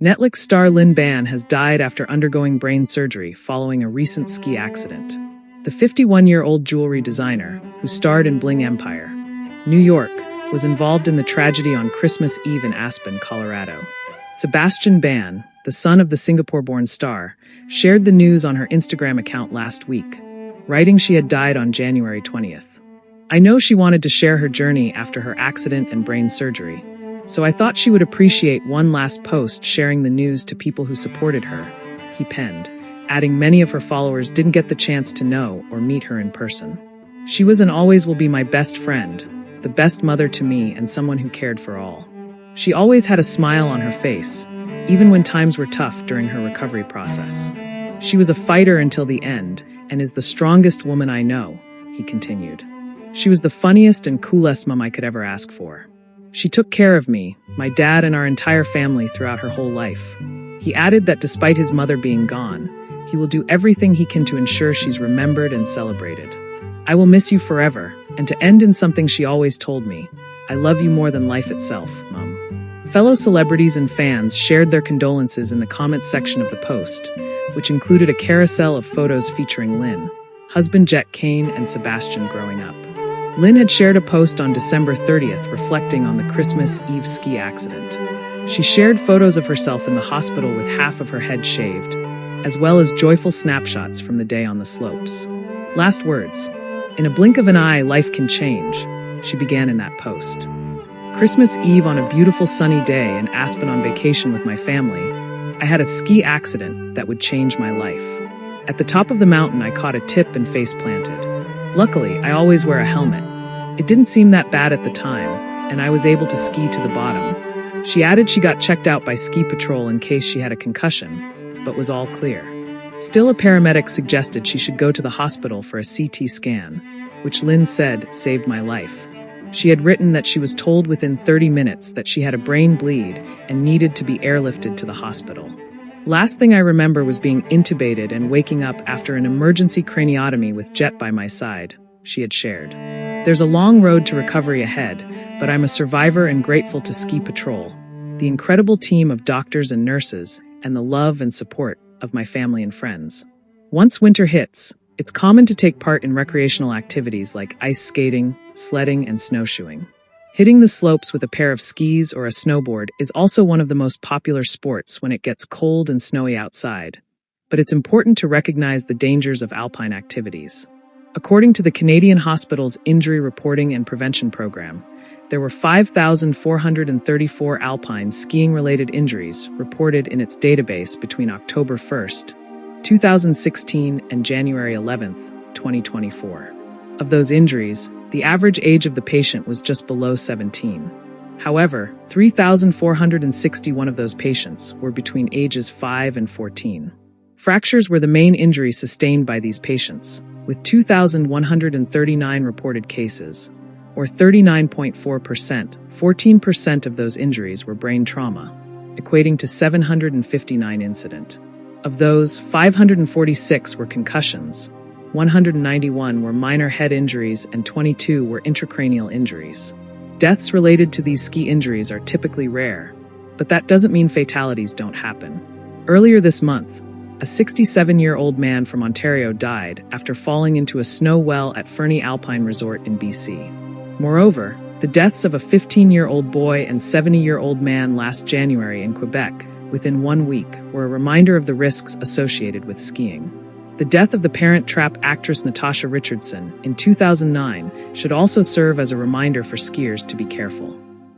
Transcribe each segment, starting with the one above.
Netflix star Lynn Ban has died after undergoing brain surgery following a recent ski accident. The 51-year-old jewelry designer, who starred in Bling Empire, New York, was involved in the tragedy on Christmas Eve in Aspen, Colorado. Sebastian Ban, the son of the Singapore-born star, shared the news on her Instagram account last week, writing she had died on January 20th. "I know she wanted to share her journey after her accident and brain surgery, so I thought she would appreciate one last post sharing the news to people who supported her," he penned, adding many of her followers didn't get the chance to know or meet her in person. "She was and always will be my best friend, the best mother to me and someone who cared for all. She always had a smile on her face, even when times were tough during her recovery process. She was a fighter until the end and is the strongest woman I know," he continued. "She was the funniest and coolest mom I could ever ask for. She took care of me, my dad, and our entire family throughout her whole life." He added that despite his mother being gone, he will do everything he can to ensure she's remembered and celebrated. "I will miss you forever," and to end in something she always told me, "I love you more than life itself, Mom." Fellow celebrities and fans shared their condolences in the comments section of the post, which included a carousel of photos featuring Lynn, husband Jet Kane, and Sebastian growing up. Lynn had shared a post on December 30th reflecting on the Christmas Eve ski accident. She shared photos of herself in the hospital with half of her head shaved, as well as joyful snapshots from the day on the slopes. Last words: "In a blink of an eye, life can change," she began in that post. "Christmas Eve on a beautiful sunny day in Aspen on vacation with my family, I had a ski accident that would change my life. At the top of the mountain, I caught a tip and face planted. Luckily, I always wear a helmet. It didn't seem that bad at the time, and I was able to ski to the bottom." She added she got checked out by ski patrol in case she had a concussion, but was all clear. Still, a paramedic suggested she should go to the hospital for a CT scan, which Lynn said saved my life. She had written that she was told within 30 minutes that she had a brain bleed and needed to be airlifted to the hospital. "Last thing I remember was being intubated and waking up after an emergency craniotomy with Jet by my side," she had shared. "There's a long road to recovery ahead, but I'm a survivor and grateful to Ski Patrol, the incredible team of doctors and nurses, and the love and support of my family and friends." Once winter hits, it's common to take part in recreational activities like ice skating, sledding, and snowshoeing. Hitting the slopes with a pair of skis or a snowboard is also one of the most popular sports when it gets cold and snowy outside. But it's important to recognize the dangers of alpine activities. According to the Canadian Hospital's Injury Reporting and Prevention Program, there were 5,434 alpine skiing-related injuries reported in its database between October 1st, 2016 and January 11th, 2024. Of those injuries, the average age of the patient was just below 17. However, 3,461 of those patients were between ages 5 and 14. Fractures were the main injury sustained by these patients, with 2,139 reported cases, or 39.4%. 14% of those injuries were brain trauma, equating to 759 incidents. Of those, 546 were concussions, 191 were minor head injuries, and 22 were intracranial injuries. Deaths related to these ski injuries are typically rare, but that doesn't mean fatalities don't happen. Earlier this month, a 67-year-old man from Ontario died after falling into a snow well at Fernie Alpine Resort in BC. Moreover, the deaths of a 15-year-old boy and 70-year-old man last January in Quebec within 1 week were a reminder of the risks associated with skiing. The death of the Parent Trap actress Natasha Richardson in 2009 should also serve as a reminder for skiers to be careful.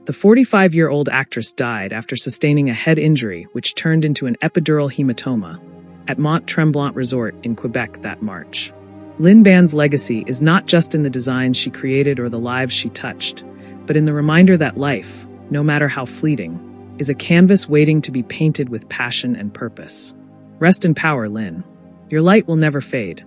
The 45-year-old actress died after sustaining a head injury which turned into an epidural hematoma at Mont Tremblant Resort in Quebec that March. Lynn Ban's legacy is not just in the designs she created or the lives she touched, but in the reminder that life, no matter how fleeting, is a canvas waiting to be painted with passion and purpose. Rest in power, Lynn. Your light will never fade.